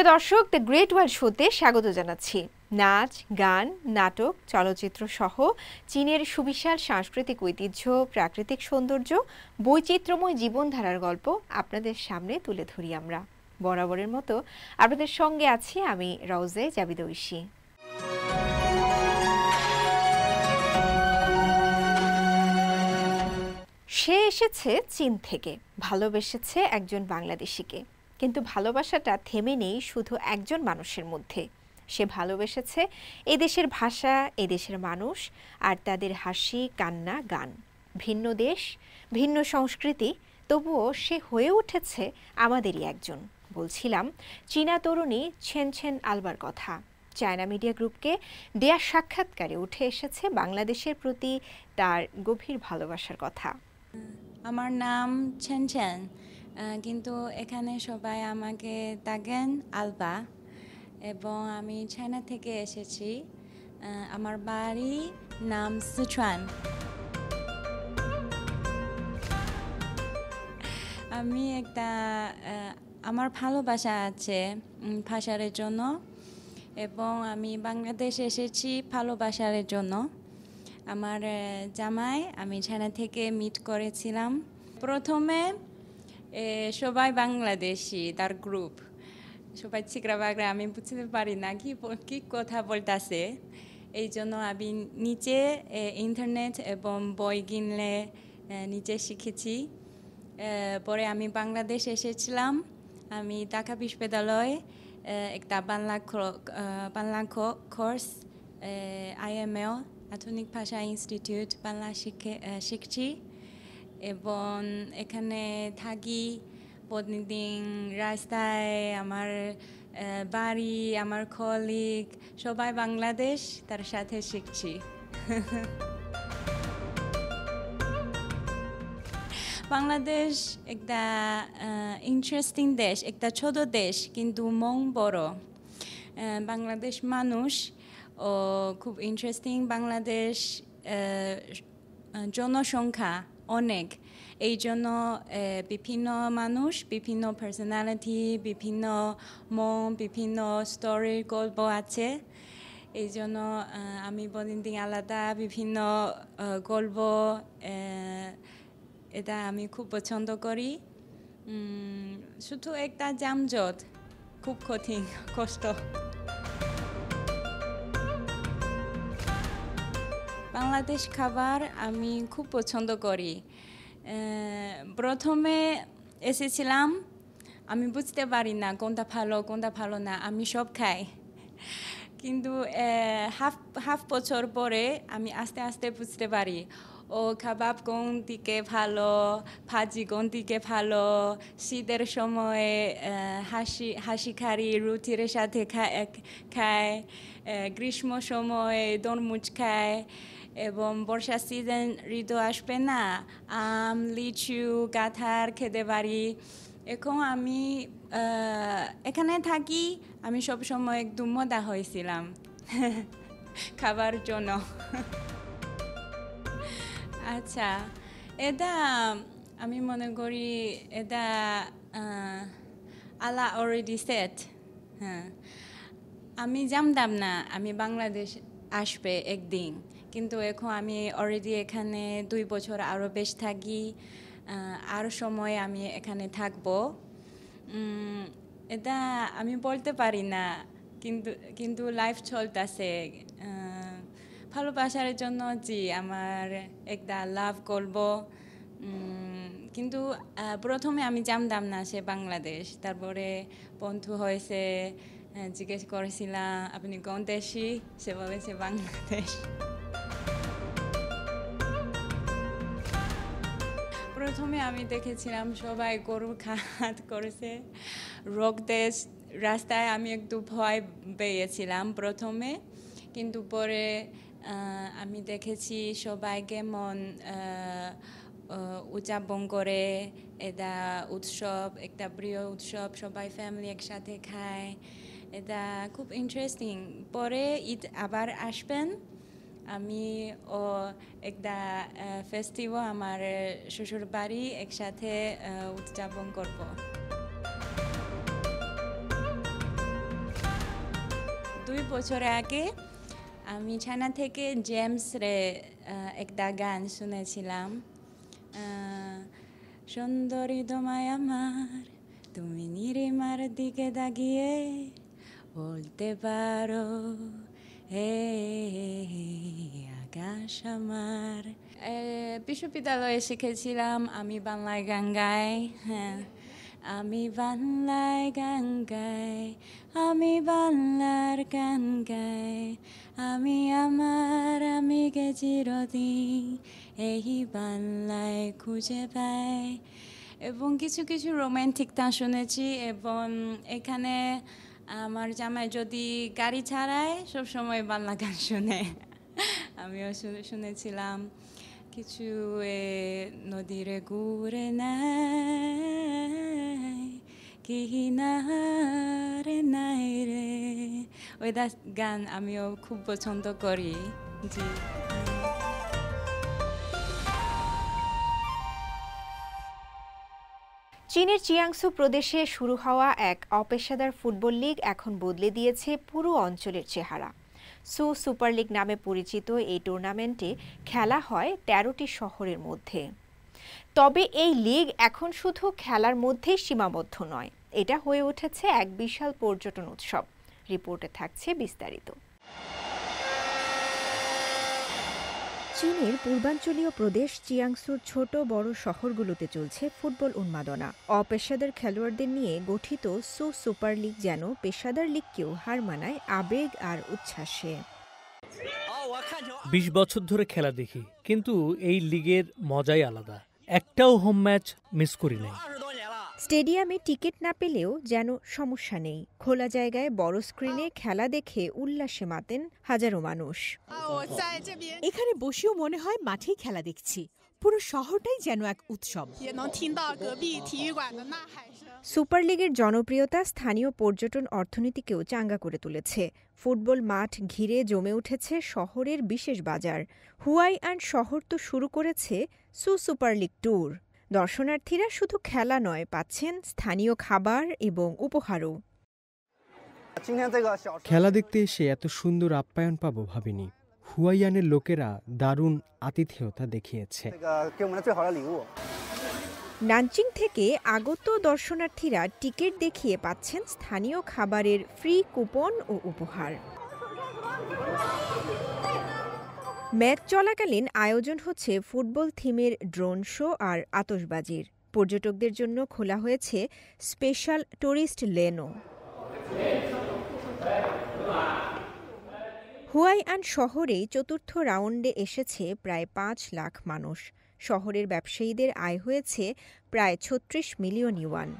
প্রিয় দর্শক, the great world শোতে স্বাগত জানাচ্ছি। নাচ, গান, নাটক, চলচ্চিত্র সহ চীনের সুবিশাল সাংস্কৃতিক ঐতিহ্য, প্রাকৃতিক সৌন্দর্য, বৈচিত্র্যময় জীবনধারার গল্প আপনাদের সামনে তুলে ধরি আমরা। বরাবরের মতো আপনাদের সঙ্গে আছি আমি রওজে জাবিদ ঐশী। সে এসেছে চীন থেকে, ভালোবেসেছে একজন বাংলাদেশিকে, কিন্তু ভালোবাসাটা থেমে নেই শুধু একজন মানুষের মধ্যে। সে ভালোবেসেছে এদেশের ভাষা, এদেশের মানুষ আর তাদের হাসি, কান্না, গান। ভিন্ন দেশ, ভিন্ন সংস্কৃতি, তবুও সে হয়ে উঠেছে আমাদেরই একজন। বলছিলাম চীনা তরুণী ছেন ছেন আলবার কথা। চায়না মিডিয়া গ্রুপকে দেয়া সাক্ষাৎকারে উঠে এসেছে বাংলাদেশের প্রতি তার গভীর ভালোবাসার কথা। আমার নাম ছেন ছেন, কিন্তু এখানে সবাই আমাকে ডাকেন আলবা, এবং আমি চায়না থেকে এসেছি। আমার বাড়ি নাম সিচুয়ান। আমি আমার ভালোবাসা আছে ভাষার জন্য, এবং আমি বাংলাদেশ এসেছি ভালোবাসার জন্য। আমার জামাই আমি চায়না থেকে মিট করেছিলাম। প্রথমে সবাই বাংলাদেশি, তার গ্রুপ সবাই চিকরা বাগরা, আমি বুঝতে পারি না কি কথা বলতেছে। এই জন্য আমি নিচে ইন্টারনেট এবং বই কিনলে নিচে শিখেছি। পরে আমি বাংলাদেশ এসেছিলাম। আমি ঢাকা বিশ্ববিদ্যালয়ে একটা বাংলা কোর্স IML আধুনিক ভাষা ইনস্টিটিউট বাংলা শিখছি, এবং এখানে থাকি প্রতিদিন। রাস্তায় আমার বাড়ি, আমার কলিগ সবাই বাংলাদেশ, তার সাথে শিখছি। বাংলাদেশ একটা ইন্টারেস্টিং দেশ, একটা ছোট দেশ, কিন্তু মন বড়। বাংলাদেশ মানুষ খুব ইন্টারেস্টিং। বাংলাদেশ জনসংখ্যা অনেক, এই জন্য বিভিন্ন মানুষ, বিভিন্ন পার্সোনালিটি, বিভিন্ন মন, বিভিন্ন স্টোরির গল্প আছে। এই জন্য আমি প্রতিদিন আলাদা বিভিন্ন গল্প, এটা আমি খুব পছন্দ করি। শুধু একটা যানজট, খুব কঠিন, কষ্ট। বাংলাদেশ খাবার আমি খুব পছন্দ করি। প্রথমে এসেছিলাম, আমি বুঝতে পারি না কোনটা ভালো না, আমি সব খাই। কিন্তু হাফ বছর পরে আমি আস্তে আস্তে বুঝতে পারি কাবাব কোন দিকে ভালো, ভাজি কোন দিকে ভালো। শীতের সময় হাসি খারি রুটির সাথে খায়, গ্রীষ্ম সময় তরমুজ খায়, এবং বর্ষা সিজন ঋতু আসবে না, আম, লিচু, কাঁঠাল খেতে পারি। এখন আমি এখানে থাকি, আমি সবসময় একটু মোটা হয়েছিলাম খাবার জন্য। আচ্ছা, এটা আমি মনে করি এটা আল্লাহ অলরেডি সেট। হ্যাঁ, আমি জানতাম না আমি বাংলাদেশ আসবে একদিন, কিন্তু এখন আমি অলরেডি এখানে 2 বছর আরও বেশ থাকি। আরও সময় আমি এখানে থাকবো। এটা আমি বলতে পারি না, কিন্তু লাইফ চলতেছে। ভালোবাসার জন্য আমার একটা লাভ করবো। কিন্তু প্রথমে আমি জানতাম না সে বাংলাদেশ। তারপরে বন্ধু হয়েছে, জিজ্ঞেস করেছিলাম আপনি কোন দেশি, সে বলেছে বাংলাদেশ। প্রথমে আমি দেখেছিলাম সবাই গরুর খাত করেছে, রোগ দেশ রাস্তায়, আমি একটু ভয় পেয়েছিলাম প্রথমে, কিন্তু পরে আমি দেখেছি সবাই কেমন উদযাপন করে। এটা উৎসব, একটা প্রিয় উৎসব, সবাই ফ্যামিলি একসাথে খায়, এটা খুব ইন্টারেস্টিং। পরে ঈদ আবার আসবেন, আমি একটা ফেস্টিভ্যাল আমার শ্বশুর বাড়ি একসাথে উদযাপন করব। 2 বছর আগে আমি চায়না থেকে জেমসরে একটা গান শুনেছিলাম। সুন্দরী তোমায় আমার, তুমি নিরিমার দিকে তাকিয়ে বলতে পারো হে আকাশ আমার। বিশ্ববিদ্যালয়ে শিখেছিলাম আমি বাংলায় গান গাই। হ্যাঁ, আমি বাংলায় গান গাই, আমি বাংলার গান গাই, আমি আমার আমিকে চিরদিন এই বাংলায় খুঁজে পাই। এবং কিছু কিছু রোমান্টিক গান শুনেছি। এবং এখানে আমার জামাই যদি গাড়ি ছাড়ায় সবসময় বাংলা গান শুনে। আমিও শুনেছিলাম কিছু নদীরে ঘুরে নাই কিনারে নাই রে, ওই গান আমিও খুব পছন্দ করি। জি। চীনের চিয়াংসু প্রদেশে শুরু হওয়া এক অপেশাদার ফুটবল লীগ এখন বদলে দিয়েছে পুরো অঞ্চলের চেহারা। সু সুপার লিগ নামে পরিচিত এই টুর্নামেন্টে খেলা হয় 13টি শহরের মধ্যে। তবে এই লিগ এখন শুধু খেলার মধ্যেই সীমাবদ্ধ নয়, এটা হয়ে উঠেছে এক বিশাল পর্যটন উৎসব। রিপোর্টে থাকছে বিস্তারিত। চীনের পূর্বাঞ্চলীয় প্রদেশ চিয়াংসুর ছোট বড় শহরগুলোতে চলছে ফুটবল উন্মাদনা। অপেশাদার খেলোয়াড়দের নিয়ে গঠিত সু সুপার লিগ যেন পেশাদার লিগকেও হার মানায় আবেগ আর উচ্ছ্বাসে। 20 বছর ধরে খেলা দেখি, কিন্তু এই লিগের মজাই আলাদা। একটাও হোম ম্যাচ মিস করি নাই। স্টেডিয়ামে টিকিট না পেলেও যেন সমস্যা নেই, খোলা জায়গায় বড় স্ক্রিনে খেলা দেখে উল্লাসে মাতেন হাজারো মানুষ। এখানে বসেও মনে হয় মাঠেই খেলা দেখছি। পুরো শহরটাই যেন এক উৎসব। সুপার লিগের জনপ্রিয়তা স্থানীয় পর্যটন অর্থনীতিকেও চাঙ্গা করে তুলেছে। ফুটবল মাঠ ঘিরে জমে উঠেছে শহরের বিশেষ বাজার। হুয়াইআন শহর তো শুরু করেছে সু সুপার লিগ ট্যুর। দর্শনার্থীরা শুধু খেলা নয়, পাচ্ছেন স্থানীয় খাবার এবং উপহারও। খেলা দেখতে এসে এত সুন্দর আপ্যায়ন পাবো ভাবিনি। হুয়াইয়ানের লোকেরা দারুণ আতিথেয়তা দেখিয়েছে। নানচিং থেকে আগত দর্শনার্থীরা টিকিট দেখিয়ে পাচ্ছেন স্থানীয় খাবারের ফ্রি কুপন ও উপহার। ম্যাচ চলাকালীন আয়োজন হচ্ছে ফুটবল থিমের ড্রোন শো আর আতশবাজির। পর্যটকদের জন্য খোলা হয়েছে স্পেশাল টুরিস্ট লেনও। হুয়াইআন শহরেই চতুর্থ রাউন্ডে এসেছে প্রায় 5 লাখ মানুষ। শহরের ব্যবসায়ীদের আয় হয়েছে প্রায় 36 মিলিয়ন ইউয়ান।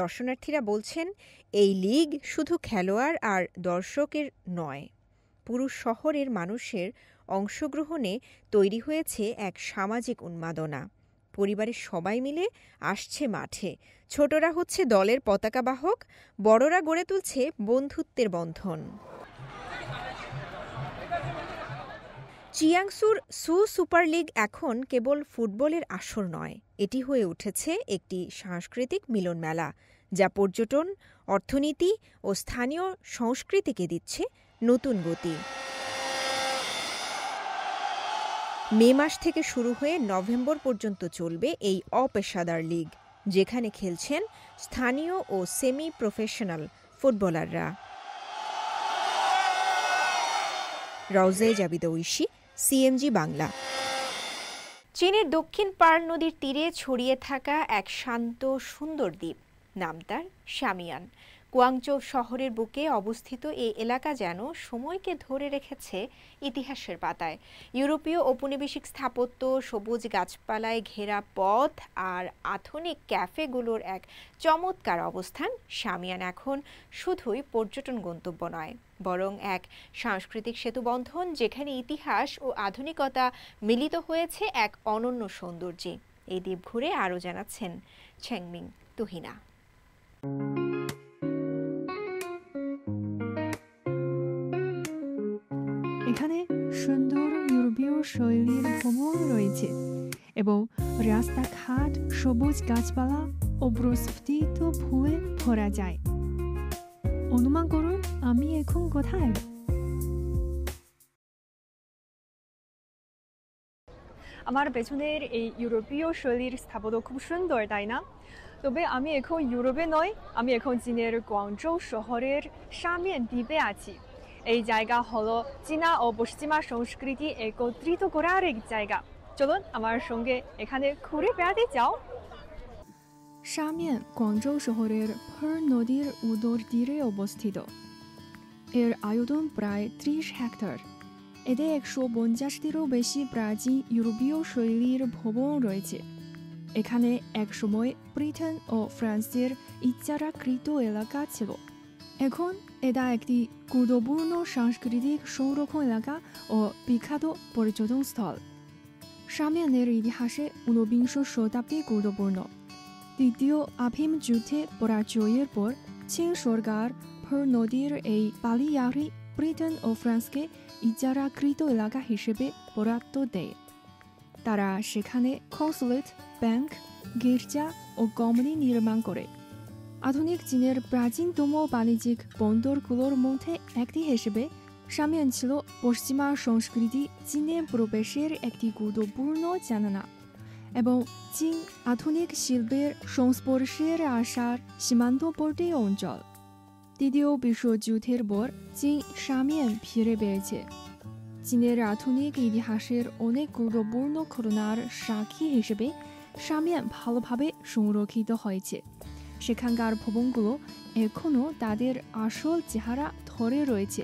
দর্শনার্থীরা বলছেন এই লিগ শুধু খেলোয়াড় আর দর্শকের নয়, পুরো শহরের মানুষের অংশগ্রহণে তৈরি হয়েছে এক সামাজিক উন্মাদনা। পরিবারের সবাই মিলে আসছে মাঠে, ছোটরা হচ্ছে দলের পতাকাবাহক, বড়রা গড়ে তুলছে বন্ধুত্বের বন্ধন। চিয়াংসুর সু সুপার লিগ এখন কেবল ফুটবলের আসর নয়, এটি হয়ে উঠেছে একটি সাংস্কৃতিক মিলন মেলা, যা পর্যটন, অর্থনীতি ও স্থানীয় সংস্কৃতিকে দিচ্ছে নতুন গতি। মে মাস থেকে শুরু হয়ে নভেম্বর পর্যন্ত চলবে এই অপেশাদার লিগ, যেখানে খেলছেন স্থানীয় ও সেমি প্রফেশনাল ফুটবলাররা। রওজে জাবিদা ঐশী, সিএমজি বাংলা। চীনের দক্ষিণ পার্ল নদীর তীরে ছড়িয়ে থাকা এক শান্ত সুন্দর দ্বীপ, নাম তার শামিয়ান। গুয়াংচৌ শহরের বুকে অবস্থিত এই এলাকা যেন সময়কে ধরে রেখেছে ইতিহাসের পাতায়। ইউরোপীয় ঔপনিবেশিক স্থাপত্য, সবুজ গাছপালায় ঘেরা পথ আর আধুনিক ক্যাফেগুলোর এক চমৎকার অবস্থান। শামিয়ান এখন শুধুই পর্যটন গন্তব্য নয়, বরং এক সাংস্কৃতিক সেতুবন্ধন, যেখানে ইতিহাস ও আধুনিকতা মিলিত হয়েছে এক অনন্য সৌন্দর্যে। এই দ্বীপ ঘুরে আরও জানাচ্ছেন ছেংমিং তুহিনা। এখানে সুন্দর ইউরোপীয় শৈলীর ভবন রয়েছে এবং রাস্তাঘাট সবুজ গাছপালা ও প্রস্ফুটিত ফুলে ভরা যায়। অনুমান করুন আমি এখন কোথায়। আমার পেছনের এই ইউরোপীয় শৈলীর স্থাপত্য খুব সুন্দর, তাই না? তবে আমি এখন ইউরোপে নই, আমি এখন চীনের গুয়াংজৌ শহরের শামিয়ান দ্বীপে আছি। এই জায়গা হলো চীনা ও পশ্চিমা সংস্কৃতি একত্রিত করার এক জায়গা। চলুন আমার সঙ্গে এখানে ঘুরে বেড়াতে যাও। শামিয়ান গুয়াংজৌ শহরের ফার নদীর উত্তর তীরে অবস্থিত। এর আয়তন প্রায় 30 হেক্টর। এতে 150টিরও বেশি প্রাচীন ইউরোপীয় শৈলীর ভবন রয়েছে। এখানে একসময় ব্রিটেন ও ফ্রান্সের ইজারাকৃত এলাকা ছিল। এখন এটা একটি গুরুত্বপূর্ণ সাংস্কৃতিক সংরক্ষণ এলাকা ও বিখ্যাত পর্যটন স্থল। শামিয়ানের ইতিহাসে ঊনবিংশ শতাব্দী গুরুত্বপূর্ণ। দ্বিতীয় আফিম যুদ্ধে পরাজয়ের পর চীন সরকার ফার নদীর এই পালিয়ারি ব্রিটেন ও ফ্রান্সকে ইজারাকৃত এলাকা হিসেবে বরাদ্দ দেয়। তারা সেখানে কনসুলেট, ব্যাংক, গির্জা ও কমিটি নির্মাণ করে। আধুনিক চীনের প্রাচীনতম বাণিজ্যিক বন্দরগুলোর মধ্যে একটি হিসেবে শামিয়ান ছিল পশ্চিমা সংস্কৃতি চীনে প্রবেশের একটি গুরুত্বপূর্ণ জানালা এবং চীন আধুনিক শিল্পের সংস্পর্শের আসার সীমান্তবর্তী অঞ্চল। দ্বিতীয় বিশ্বযুদ্ধের পর চীন শামিয়ান ফিরে পেয়েছে। চীনের আধুনিক ইতিহাসের অনেক গুরুত্বপূর্ণ ঘটনার সাক্ষী হিসেবে শামিয়ান ভালোভাবে সংরক্ষিত হয়েছে। সেখানকার ভবনগুলো এখনও তাদের আসল চেহারা ধরে রয়েছে।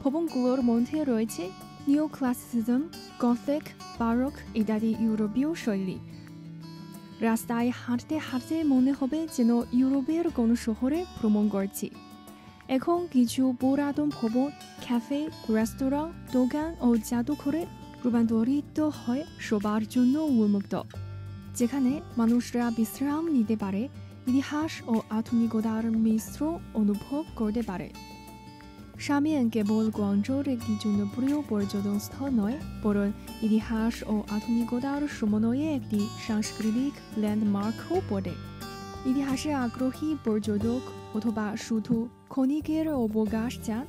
ভবনগুলোর মধ্যে রয়েছে নিও ক্লাসিসিজম, গথিক, বারোক ইত্যাদি ইউরোপীয় শৈলী। রাস্তায় হাঁটতে হাঁটতে মনে হবে যেন ইউরোপের কোনো শহরে ভ্রমণ করছি। এখন কিছু পুরাতন ভবন ক্যাফে, রেস্তোরাঁ, দোকান ও জাদুঘরে রূপান্তরিত হয় সবার জন্য উন্মুক্ত, যেখানে মানুষরা বিশ্রাম নিতে পারে, ইতিহাস ও আধুনিকতার মিশ্র অনুভব করতে পারে। শামিয়ান কেবল গুয়াংজৌর একটি জনপ্রিয় পর্যটন স্থল নয়, বরং ইতিহাস ও আধুনিকতার সমন্বয়ে একটি সাংস্কৃতিক ল্যান্ডমার্কও বটে। ইতিহাসে আগ্রহী পর্যটক অথবা শুধু ক্ষণিকের অবকাশ চান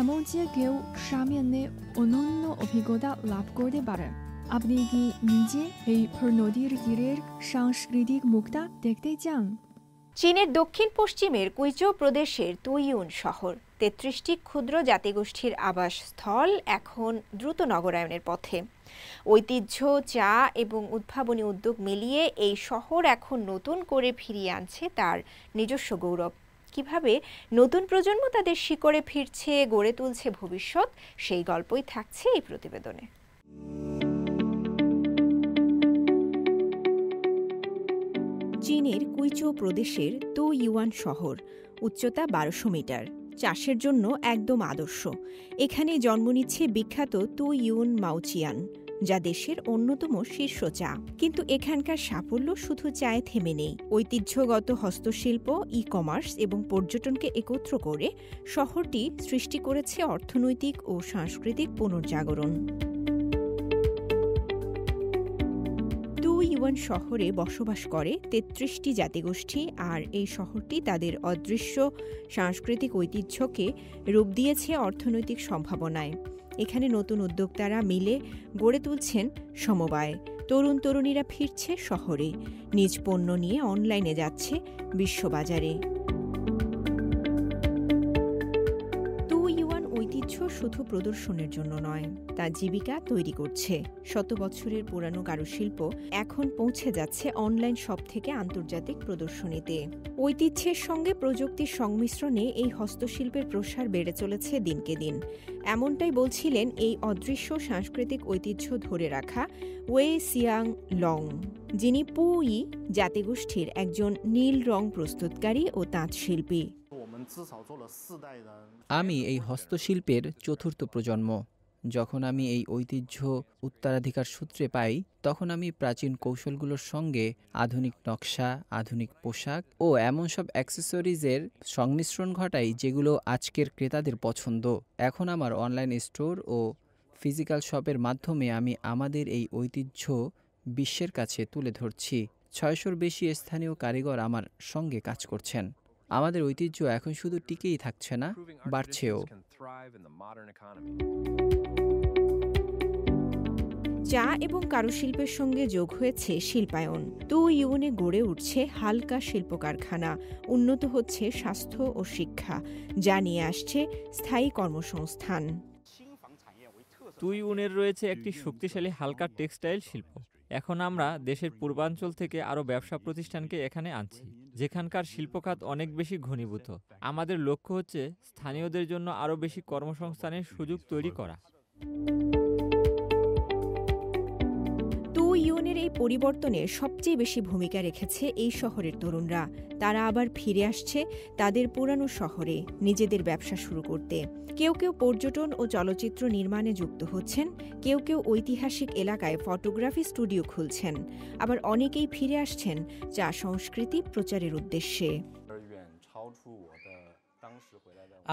এমন যে কেউ শামিয়ানে অনন্য অভিজ্ঞতা লাভ করতে পারে। আপনি কি নিজে এই ফার নদীর তীরের সাংস্কৃতিক মুখটা দেখতে চান? চীনের দক্ষিণ পশ্চিমের কুইচৌ প্রদেশের তুইউন শহর 33টি ক্ষুদ্র জাতিগোষ্ঠীর আবাসস্থল এখন দ্রুত নগরায়নের পথে। ঐতিহ্য, চা এবং উদ্ভাবনী উদ্যোগ মিলিয়ে এই শহর এখন নতুন করে ফিরিয়ে আনছে তার নিজস্ব গৌরব। কিভাবে নতুন প্রজন্ম তাদের শিকড়ে ফিরছে, গড়ে তুলছে ভবিষ্যৎ, সেই গল্পই থাকছে এই প্রতিবেদনে। চীনের কুইচৌ প্রদেশের তুইউয়ান শহর, উচ্চতা 1200 মিটার, চাষের জন্য একদম আদর্শ। এখানে জন্ম নিচ্ছে বিখ্যাত তুইউন মাওচিয়ান, যা দেশের অন্যতম শীর্ষ চা। কিন্তু এখানকার সাফল্য শুধু চায়ে থেমে নেই। ঐতিহ্যগত হস্তশিল্প, ই কমার্স এবং পর্যটনকে একত্র করে শহরটি সৃষ্টি করেছে অর্থনৈতিক ও সাংস্কৃতিক পুনর্জাগরণ। তুইউয়ান শহরে বসবাস করে 33টি জাতিগোষ্ঠী, আর এই শহরটি তাদের অদৃশ্য সাংস্কৃতিক ঐতিহ্যকে রূপ দিয়েছে অর্থনৈতিক সম্ভাবনায়। এখানে নতুন উদ্যোক্তারা মিলে গড়ে তুলছেন সমবায়। তরুণ তরুণীরা ফিরছে শহরে, নিজ পণ্য নিয়ে অনলাইনে যাচ্ছে বিশ্ববাজারে। তুইউয়ান ঐতিহ্য শুধু প্রদর্শনের জন্য নয়, তা জীবিকা তৈরি করছে। শত বছরের পুরানো কারুশিল্প এখন পৌঁছে যাচ্ছে অনলাইন শপ থেকে আন্তর্জাতিক প্রদর্শনীতে। ঐতিহ্যের সঙ্গে প্রযুক্তির সংমিশ্রণে এই হস্তশিল্পের প্রসার বেড়ে চলেছে দিনকে দিন। এমনটাই বলছিলেন এই অদৃশ্য সাংস্কৃতিক ঐতিহ্য ধরে রাখা ওয়ে সিয়াং লং, যিনি পুই জাতিগোষ্ঠীর একজন নীল রং প্রস্তুতকারী ও তাঁতশিল্পী। আমি এই হস্তশিল্পের চতুর্থ প্রজন্ম। যখন আমি এই ঐতিহ্য উত্তরাধিকার সূত্রে পাই, তখন আমি প্রাচীন কৌশলগুলোর সঙ্গে আধুনিক নকশা, আধুনিক পোশাক ও এমন সব অ্যাক্সেসরিজের সংমিশ্রণ ঘটাই যেগুলো আজকের ক্রেতাদের পছন্দ। এখন আমার অনলাইন স্টোর ও ফিজিক্যাল শপের মাধ্যমে আমি আমাদের এই ঐতিহ্য বিশ্বের কাছে তুলে ধরছি। 600-র বেশি স্থানীয় কারিগর আমার সঙ্গে কাজ করছেন। আমাদের ঐতিহ্য এখন শুধু টিকেই থাকছে না, বাড়ছেও। চা এবং কারুশিল্পের সঙ্গে যোগ হয়েছে শিল্পায়ন। তু ইউনে গড়ে উঠছে হালকা শিল্প কারখানা, উন্নত হচ্ছে স্বাস্থ্য ও শিক্ষা, যা নিয়ে আসছে স্থায়ী কর্মসংস্থান। তুইউনের রয়েছে একটি শক্তিশালী হালকা টেক্সটাইল শিল্প। এখন আমরা দেশের পূর্বাঞ্চল থেকে আরও ব্যবসা প্রতিষ্ঠানকে এখানে আনছি, যেখানকার শিল্পখাত অনেক বেশি ঘনীভূত। আমাদের লক্ষ্য হচ্ছে স্থানীয়দের জন্য আরও বেশি কর্মসংস্থানের সুযোগ তৈরি করা। তু ইউনের এই পরিবর্তনে সবচেয়ে বেশি ভূমিকা রেখেছে এই শহরের তরুণরা। তারা আবার ফিরে আসছে তাদের পুরানো শহরে নিজেদের ব্যবসা শুরু করতে। কেউ কেউ পর্যটন ও চলচ্চিত্র নির্মাণে যুক্ত হচ্ছেন, কেউ কেউ ঐতিহাসিক এলাকায় ফটোগ্রাফি স্টুডিও খুলছেন, আবার অনেকেই ফিরে আসছেন চা সংস্কৃতি প্রচারের উদ্দেশ্যে।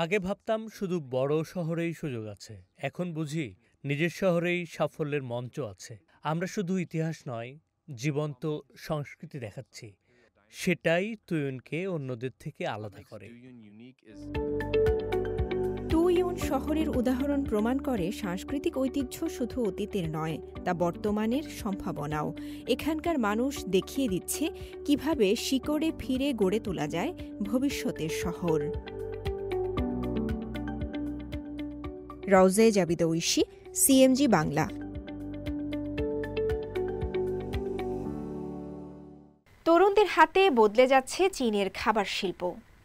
আগে ভাবতাম শুধু বড় শহরেই সুযোগ আছে, এখন বুঝি নিজের শহরেই সাফল্যের মঞ্চ আছে। আমরা শুধু ইতিহাস নয়, জীবন্ত সংস্কৃতি দেখাচ্ছি। সেটাই তুইউনকে অন্যদের থেকে আলাদা করে। তুইউন শহরের উদাহরণ প্রমাণ করে সাংস্কৃতিক ঐতিহ্য শুধু অতীতের নয়, তা বর্তমানের সম্ভাবনাও। এখানকার মানুষ দেখিয়ে দিচ্ছে কিভাবে শিকড়ে ফিরে গড়ে তোলা যায় ভবিষ্যতের শহর। রওজে জাবিদ ঐশী, সিএমজি বাংলা। তরুণদের হাতে বদলে যাচ্ছে চীনের খাবার শিল্প।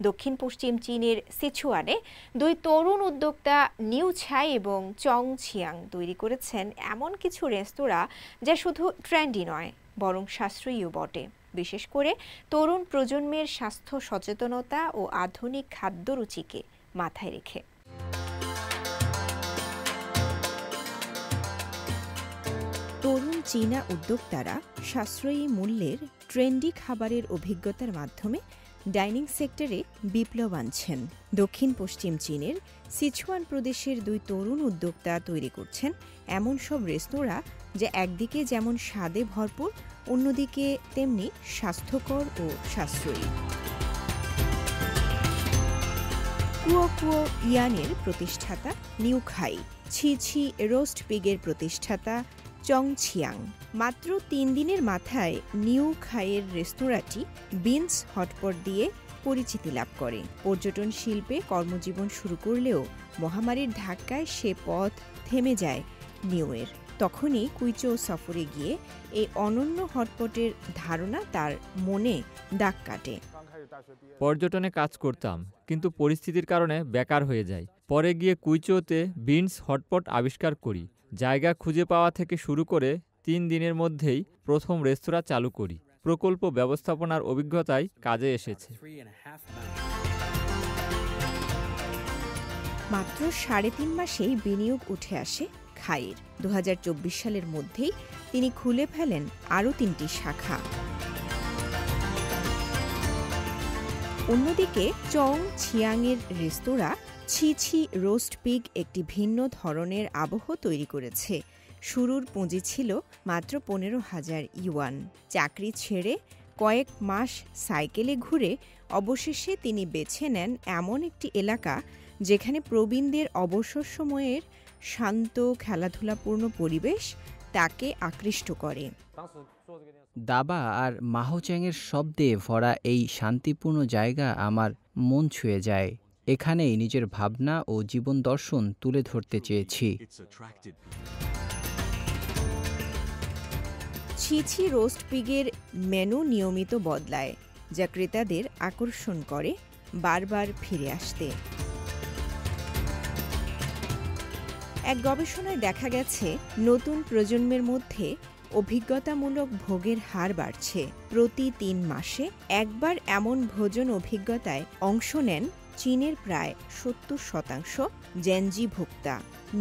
দক্ষিণ পশ্চিম চীনের সিচুয়ানে দুই তরুণ উদ্যোক্তা নিউ ছাই এবং চং ছিয়াং তৈরি করেছেন এমন কিছু রেস্তোরাঁ যা শুধু ট্রেন্ডি নয়, বরং সাশ্রয়ীও বটে, বিশেষ করে তরুণ প্রজন্মের স্বাস্থ্য সচেতনতা ও আধুনিক খাদ্যরুচিকে মাথায় রেখে। তরুণ চীনা উদ্যোক্তারা সাশ্রয়ী মূল্যের ট্রেন্ডি খাবারের অভিজ্ঞতার মাধ্যমে ডাইনিং সেক্টরে বিপ্লব আনছেন। দক্ষিণ পশ্চিম চীনের সিচুয়ান প্রদেশের দুই তরুণ উদ্যোক্তা তৈরি করছেন এমন সব রেস্তোরাঁ যা একদিকে যেমন স্বাদে ভরপুর, অন্যদিকে তেমনি স্বাস্থ্যকর ও সাশ্রয়ী। কুয়ো কুয়ো ইয়ানের প্রতিষ্ঠাতা নিউ খাই, ছি ছি রোস্ট পিগের প্রতিষ্ঠাতা চং ছিয়াং। মাত্র 3 দিনের মাথায় নিউ খাইয়ের রেস্তোরাঁটি বিনস হটপট দিয়ে পরিচিতি লাভ করে। পর্যটন শিল্পে কর্মজীবন শুরু করলেও মহামারীর ধাক্কায় সে পথ থেমে যায় নিউয়ের। তখনই কুইচৌ সফরে গিয়ে এই অনন্য হটপটের ধারণা তার মনে দাগ কাটে। পর্যটনে কাজ করতাম, কিন্তু পরিস্থিতির কারণে বেকার হয়ে যাই। পরে গিয়ে কুইচৌতে বিনস হটপট আবিষ্কার করি। জায়গা খুঁজে পাওয়া থেকে শুরু করে 3 দিনের মধ্যেই প্রথম রেস্তোরাঁ চালু করি। প্রকল্প ব্যবস্থাপনার অভিজ্ঞতায় কাজে এসেছে। মাত্র 3.5 মাসেই বিনিয়োগ উঠে আসে খাইয়ের। 2024 সালের মধ্যেই তিনি খুলে ফেলেন আরও 3টি শাখা। অন্যদিকে চং ছিয়াংয়ের রেস্তোরাঁ ছি ছি রোস্ট পিগ একটি ভিন্ন ধরনের আবহ তৈরি করেছে। শুরুর পুঁজি ছিল মাত্র 15,000 ইউয়ান। চাকরি ছেড়ে কয়েক মাস সাইকেলে ঘুরে অবশেষে তিনি বেছে নেন এমন একটি এলাকা যেখানে প্রবীণদের অবসর সময়ের শান্ত খেলাধুলাপূর্ণ পরিবেশ তাকে আকৃষ্ট করে। দাবা আর মাহোচ্যাংয়ের শব্দে ভরা এই শান্তিপূর্ণ জায়গা আমার মন ছুঁয়ে যায়। এখানেই নিজের ভাবনা ও জীবন দর্শন তুলে ধরতে চেয়েছি। ছি ছি রোস্ট পিগের মেনু নিয়মিত বদলায়, যা ক্রেতাদের আকর্ষণ করে বারবার ফিরে আসতে। এক গবেষণায় দেখা গেছে নতুন প্রজন্মের মধ্যে অভিজ্ঞতামূলক ভোগের হার বাড়ছে। প্রতি 3 মাসে একবার এমন ভোজন অভিজ্ঞতায় অংশ নেন চীনের প্রায় 70% জেনজি ভোক্তা।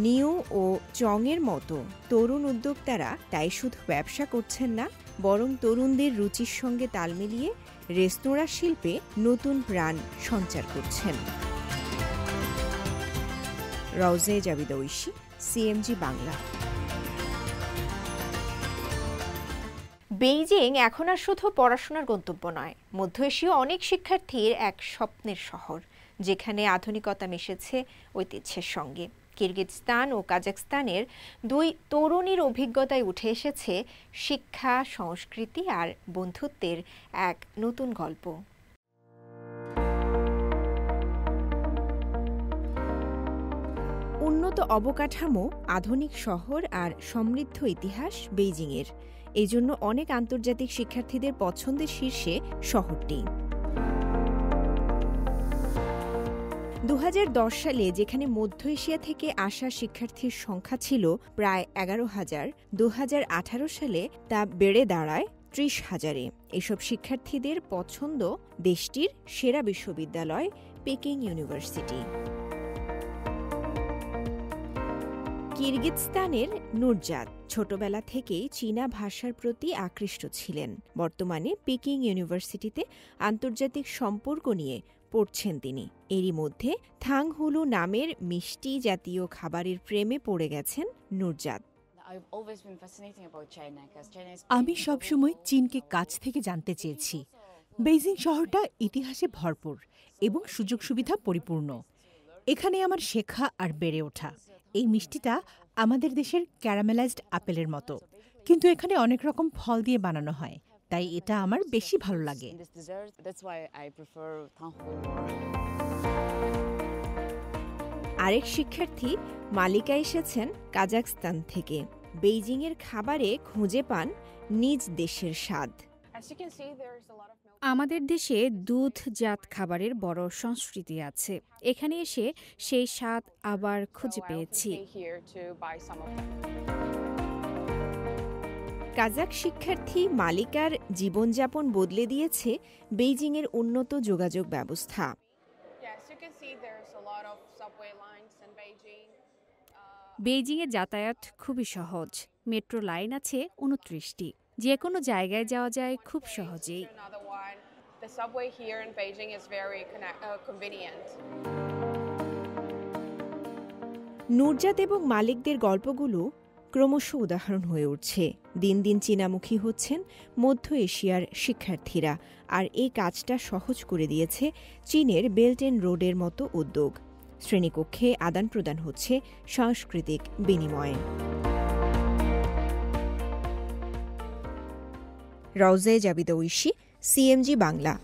নিউ ও চংয়ের মতো তরুণ উদ্যোক্তারা তাই শুধু ব্যবসা করছেন না, বরং তরুণদের রুচির সঙ্গে তাল মিলিয়ে রেস্তোরাঁ শিল্পে নতুন প্রাণ সঞ্চার করছেন। রওজে জাবিদ ঐশী, সিএমজি বাংলা। বেইজিং এখন আর শুধু পড়াশোনার গন্তব্য নয়, মধ্য এশীয় অনেক শিক্ষার্থীর এক স্বপ্নের শহর, যেখানে আধুনিকতা মিশেছে ঐতিহ্যের সঙ্গে। কিরগিজস্তান ও কাজাখস্তানের দুই তরুণীর অভিজ্ঞতায় উঠে এসেছে শিক্ষা, সংস্কৃতি আর বন্ধুত্বের এক নতুন গল্প। উন্নত অবকাঠামো, আধুনিক শহর আর সমৃদ্ধ ইতিহাস বেইজিংয়ের। এই জন্য অনেক আন্তর্জাতিক শিক্ষার্থীদের পছন্দের শীর্ষে শহরটি। 2010 সালে যেখানে মধ্য এশিয়া থেকে আসা শিক্ষার্থীর সংখ্যা ছিল প্রায় 11,000, 2018 সালে তা বেড়ে দাঁড়ায় 30,000-এ। এসব শিক্ষার্থীদের পছন্দ দেশটির সেরা বিশ্ববিদ্যালয় পেকিং ইউনিভার্সিটি। কিরগিজস্তানের নুরজাত ছোটবেলা থেকেই চীনা ভাষার প্রতি আকৃষ্ট ছিলেন। বর্তমানে পেকিং ইউনিভার্সিটিতে আন্তর্জাতিক সম্পর্ক নিয়ে পড়ছেন তিনি। এরই মধ্যে থাংহুলু নামের মিষ্টি জাতীয় খাবারের প্রেমে পড়ে গেছেন নুরজাত। আমি সবসময় চীনকে কাছ থেকে জানতে চেয়েছি। বেইজিং শহরটা ইতিহাসে ভরপুর এবং সুযোগ সুবিধা পরিপূর্ণ। এখানে আমার শেখা আর বেড়ে ওঠা। এই মিষ্টিটা আমাদের দেশের ক্যারামেলাইজড আপেলের মতো, কিন্তু এখানে অনেক রকম ফল দিয়ে বানানো হয়, তাই এটা আমার বেশি ভালো লাগে। আরেক শিক্ষার্থী মালিকা এসেছেন কাজাখস্তান থেকে। বেইজিংয়ের খাবারে খুঁজে পান নিজ দেশের স্বাদ। আমাদের দেশে দুধজাত খাবারের বড় সংস্কৃতি আছে। এখানে এসে সেই স্বাদ আবার খুঁজে পেয়েছি। কাজাক শিক্ষার্থী মালিকার জীবনযাপন বদলে দিয়েছে বেইজিংয়ের উন্নত যোগাযোগ ব্যবস্থা। বেইজিংয়ে যাতায়াত খুবই সহজ। মেট্রো লাইন আছে 29টি। যে কোনো জায়গায় যাওয়া যায় খুব সহজেই। নুরজাত এবং মালিকদের গল্পগুলো ক্রমশ উদাহরণ হয়ে উঠছে। দিন দিন চীনামুখী হচ্ছেন মধ্য এশিয়ার শিক্ষার্থীরা, আর এই কাজটা সহজ করে দিয়েছে চীনের বেল্ট অ্যান্ড রোডের মতো উদ্যোগ। শ্রেণীকক্ষে আদান প্রদান হচ্ছে সাংস্কৃতিক বিনিময়ে। রওজে জাবিদা ঐশী, সিএমজি বাংলা।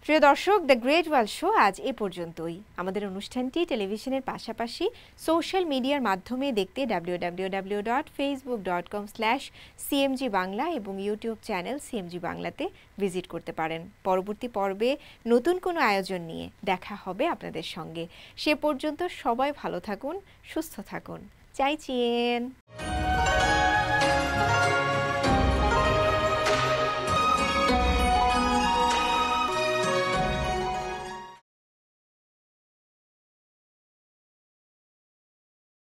প্রিয় দর্শক, দ্য গ্রেট ওয়ার্ল্ড শো আজ এ পর্যন্তই। আমাদের অনুষ্ঠানটি টেলিভিশনের পাশাপাশি সোশ্যাল মিডিয়ার মাধ্যমে দেখতে www.facebook.com/cmg বাংলা এবং ইউটিউব চ্যানেল সিএমজি বাংলাতে ভিজিট করতে পারেন। পরবর্তী পর্বে নতুন কোনো আয়োজন নিয়ে দেখা হবে আপনাদের সঙ্গে। সে পর্যন্ত সবাই ভালো থাকুন, সুস্থ থাকুন। চাই চিয়েন।